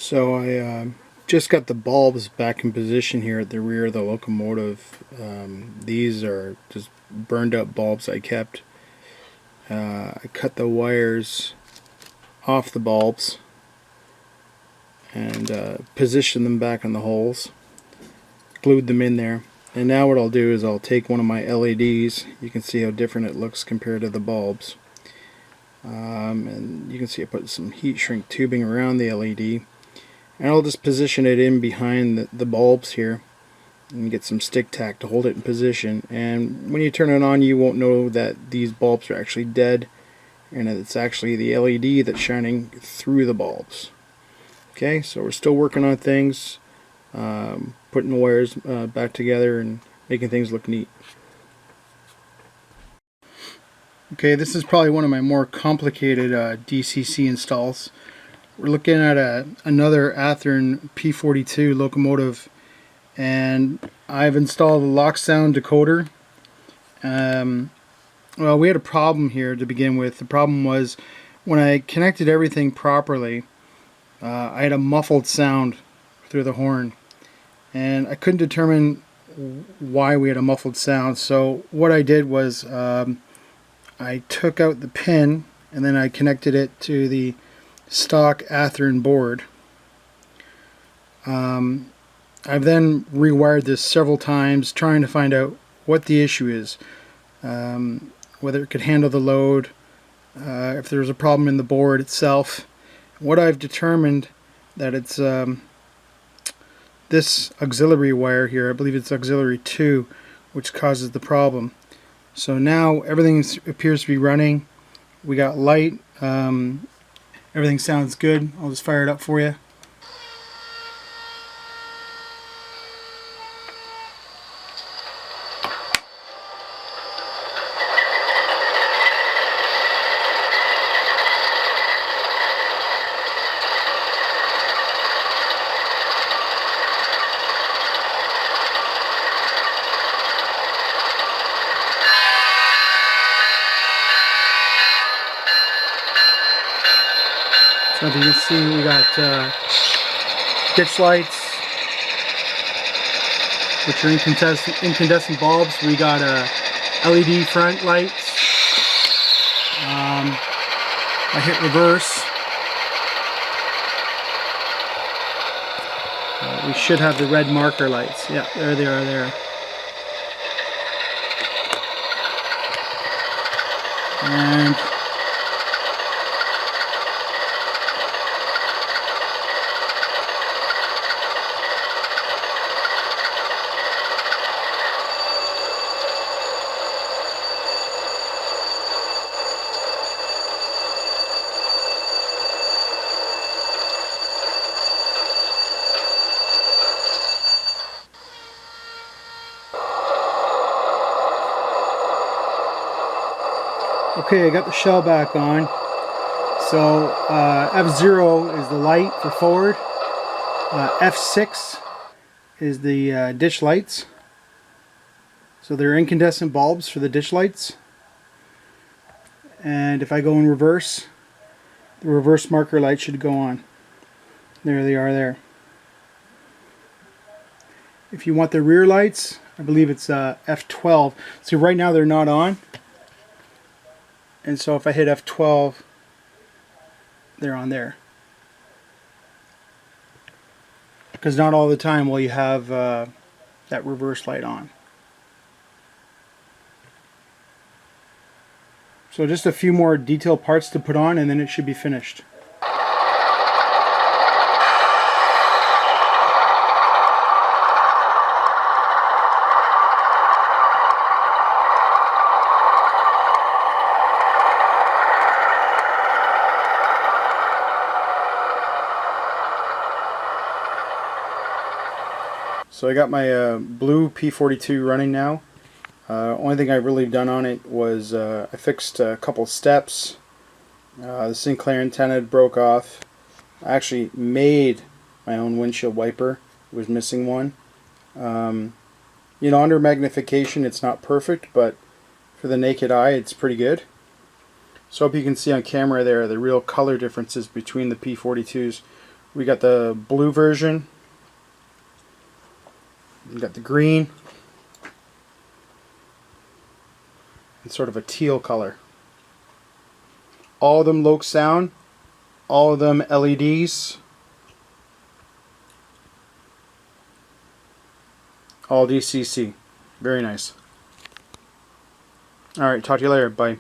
So I just got the bulbs back in position here at the rear of the locomotive. These are just burned up bulbs I kept. I cut the wires off the bulbs and positioned them back in the holes. Glued them in there. And now what I'll do is I'll take one of my LEDs. You can see how different it looks compared to the bulbs. And you can see I put some heat shrink tubing around the LED. And I'll just position it in behind the bulbs here and get some stick tack to hold it in position. And when you turn it on, you won't know that these bulbs are actually dead and it's actually the LED that's shining through the bulbs. Okay, so we're still working on things, putting the wires back together and making things look neat. Okay, this is probably one of my more complicated DCC installs. We're looking at another Athearn P42 locomotive, and I've installed a LokSound decoder. Well, we had a problem here to begin with. The problem was when I connected everything properly, I had a muffled sound through the horn, and I couldn't determine why we had a muffled sound. So what I did was I took out the pin and then I connected it to the stock Athearn board. I've then rewired this several times trying to find out what the issue is, whether it could handle the load, if there's a problem in the board itself. What I've determined that it's this auxiliary wire here, I believe it's auxiliary 2, which causes the problem. So now everything appears to be running. We got light. Everything sounds good. I'll just fire it up for you. So as you can see, we got ditch lights, which are incandescent bulbs. We got LED front lights. I hit reverse. We should have the red marker lights. Yeah, there they are there. And okay, I got the shell back on. So F0 is the light for forward. F6 is the ditch lights. So they're incandescent bulbs for the ditch lights. And if I go in reverse, the reverse marker light should go on. There they are there. If you want the rear lights, I believe it's F12. See, right now they're not on. And so if I hit F12, they're on there. Because not all the time will you have that reverse light on. So just a few more detail parts to put on and then it should be finished. So I got my blue P42 running now. Only thing I've really done on it was I fixed a couple steps. The Sinclair antenna broke off. I actually made my own windshield wiper. It was missing one. You know, under magnification it's not perfect, but for the naked eye it's pretty good. So I hope you can see on camera there the real color differences between the P42s. We got the blue version. We got the green. And sort of a teal color. All of them LokSound. All of them LEDs. All DCC. Very nice. Alright, talk to you later. Bye.